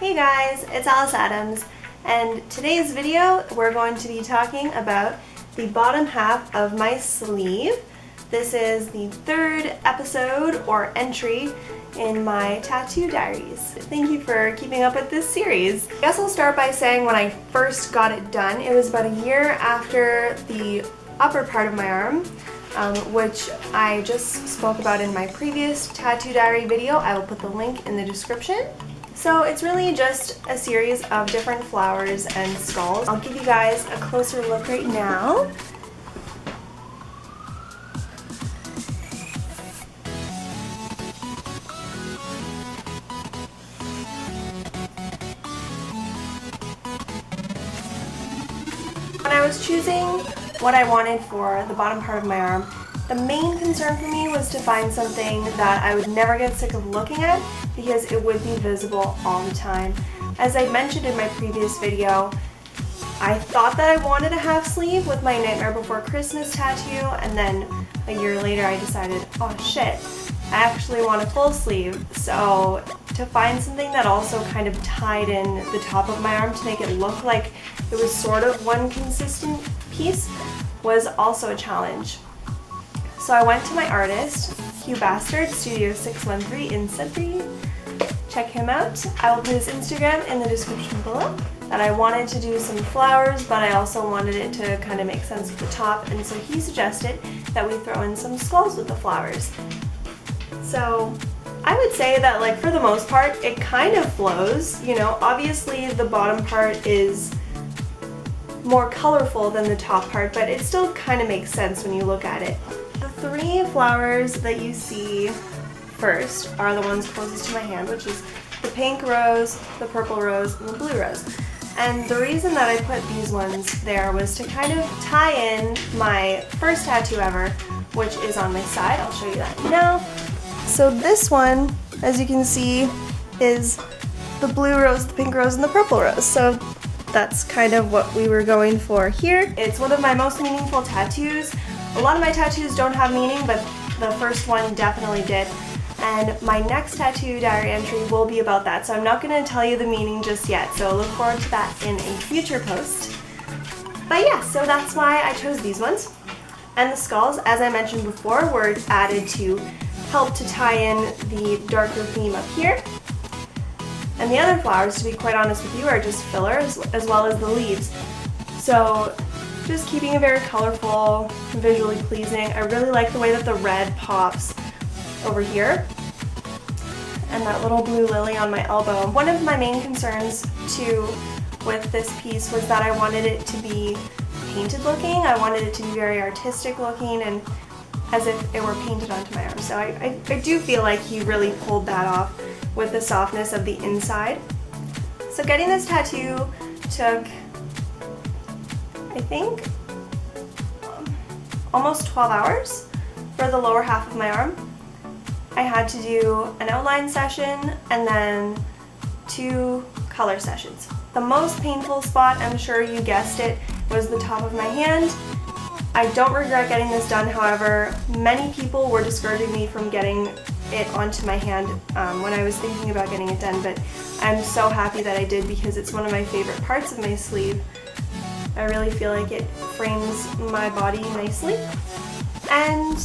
Hey guys, it's Alice Adams, and today's video we're going to be talking about the bottom half of my sleeve. This is the third episode or entry in my tattoo diaries. Thank you for keeping up with this series. I guess I'll start by saying when I first got it done, it was about a year after the upper part of my arm, which I just spoke about in my previous tattoo diary video. I will put the link in the description. So it's really just a series of different flowers and skulls. I'll give you guys a closer look right now. When I was choosing what I wanted for the bottom part of my arm, the main concern for me was to find something that I would never get sick of looking at because it would be visible all the time. As I mentioned in my previous video, I thought that I wanted a half sleeve with my Nightmare Before Christmas tattoo, and then a year later I decided, oh shit, I actually want a full sleeve. So to find something that also kind of tied in the top of my arm to make it look like it was sort of one consistent piece was also a challenge. So I went to my artist, Hugh Bastard, Studio 613 in Sudbury. Check him out. I will put his Instagram in the description below. And I wanted to do some flowers, but I also wanted it to kind of make sense with the top, and so he suggested that we throw in some skulls with the flowers. So I would say that, like, for the most part, it kind of flows. You know, obviously the bottom part is more colorful than the top part, but it still kind of makes sense when you look at it. The three flowers that you see first are the ones closest to my hand, which is the pink rose, the purple rose, and the blue rose. And the reason that I put these ones there was to kind of tie in my first tattoo ever, which is on my side. I'll show you that now. So this one, as you can see, is the blue rose, the pink rose, and the purple rose. So that's kind of what we were going for here. It's one of my most meaningful tattoos. A lot of my tattoos don't have meaning, but the first one definitely did. And my next tattoo diary entry will be about that, so I'm not going to tell you the meaning just yet, so look forward to that in a future post. But yeah, so that's why I chose these ones. And the skulls, as I mentioned before, were added to help to tie in the darker theme up here. And the other flowers, to be quite honest with you, are just fillers, as well as the leaves. So just keeping it very colorful, visually pleasing. I really like the way that the red pops over here, and that little blue lily on my elbow. One of my main concerns too with this piece was that I wanted it to be painted looking. I wanted it to be very artistic looking and as if it were painted onto my arm. So I do feel like he really pulled that off with the softness of the inside. So getting this tattoo took, I think, almost 12 hours for the lower half of my arm. I had to do an outline session and then 2 color sessions. The most painful spot, I'm sure you guessed it, was the top of my hand. I don't regret getting this done, however, many people were discouraging me from getting it onto my hand when I was thinking about getting it done, but I'm so happy that I did because it's one of my favorite parts of my sleeve. I really feel like it frames my body nicely. And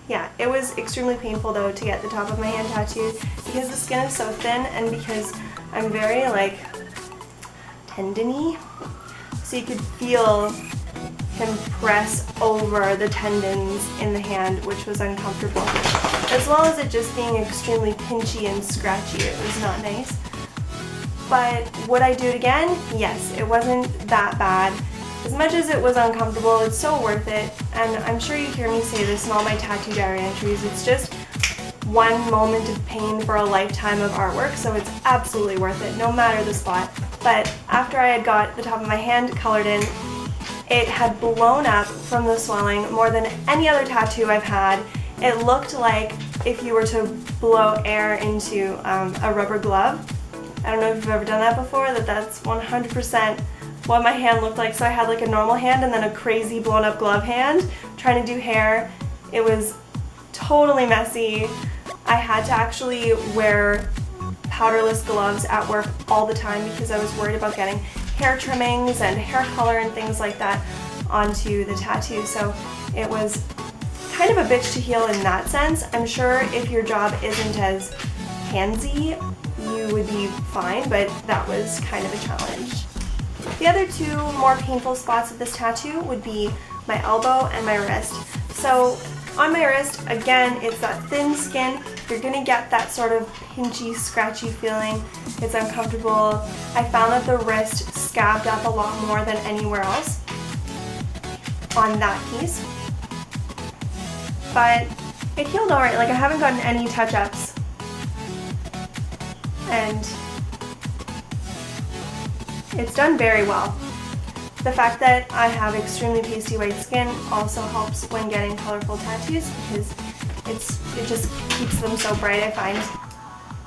yeah, it was extremely painful though to get the top of my hand tattooed because the skin is so thin and because I'm very like tendony, so you could feel him press over the tendons in the hand, which was uncomfortable, as well as it just being extremely pinchy and scratchy. It was not nice. But would I do it again? Yes, it wasn't that bad. As much as it was uncomfortable, it's so worth it, and I'm sure you hear me say this in all my tattoo diary entries, it's just one moment of pain for a lifetime of artwork, so it's absolutely worth it, no matter the spot. But after I had got the top of my hand colored in, it had blown up from the swelling more than any other tattoo I've had. It looked like if you were to blow air into a rubber glove. I don't know if you've ever done that before, that's 100% what my hand looked like. So I had like a normal hand and then a crazy blown up glove hand trying to do hair. It was totally messy. I had to actually wear powderless gloves at work all the time because I was worried about getting hair trimmings and hair color and things like that onto the tattoo. So it was kind of a bitch to heal in that sense. I'm sure if your job isn't as handsy, you would be fine, but that was kind of a challenge. The other two more painful spots of this tattoo would be my elbow and my wrist. So on my wrist, again, it's that thin skin. You're gonna get that sort of pinchy, scratchy feeling. It's uncomfortable. I found that the wrist scabbed up a lot more than anywhere else on that piece. But it healed alright. Like, I haven't gotten any touch-ups. And it's done very well. The fact that I have extremely pasty white skin also helps when getting colorful tattoos because it just keeps them so bright, I find.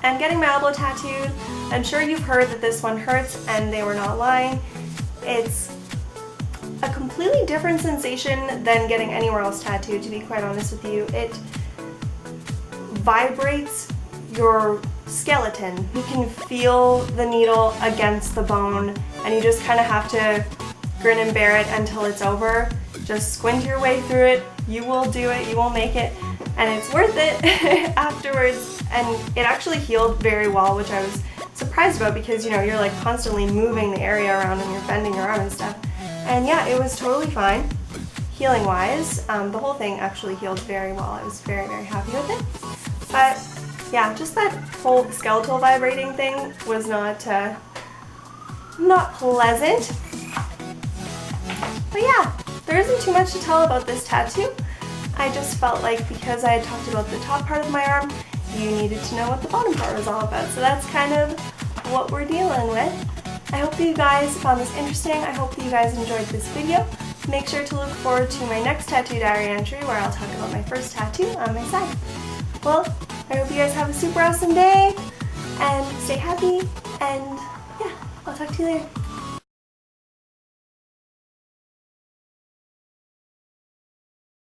And getting my elbow tattooed, I'm sure you've heard that this one hurts, and they were not lying. It's a completely different sensation than getting anywhere else tattooed, to be quite honest with you. It vibrates your skeleton. You can feel the needle against the bone, and you just kind of have to grin and bear it until it's over. Just squint your way through it. You will do it. You will make it. And it's worth it afterwards. And it actually healed very well, which I was surprised about because, you know, you're like constantly moving the area around and you're bending your arm and stuff. And yeah, it was totally fine, healing wise. The whole thing actually healed very well. I was very, very happy with it. But yeah, just that whole skeletal vibrating thing was not pleasant. But yeah, there isn't too much to tell about this tattoo. I just felt like because I had talked about the top part of my arm, you needed to know what the bottom part was all about. So that's kind of what we're dealing with. I hope that you guys found this interesting. I hope that you guys enjoyed this video. Make sure to look forward to my next tattoo diary entry where I'll talk about my first tattoo on my side. Well, I hope you guys have a super awesome day and stay happy, and yeah, I'll talk to you later.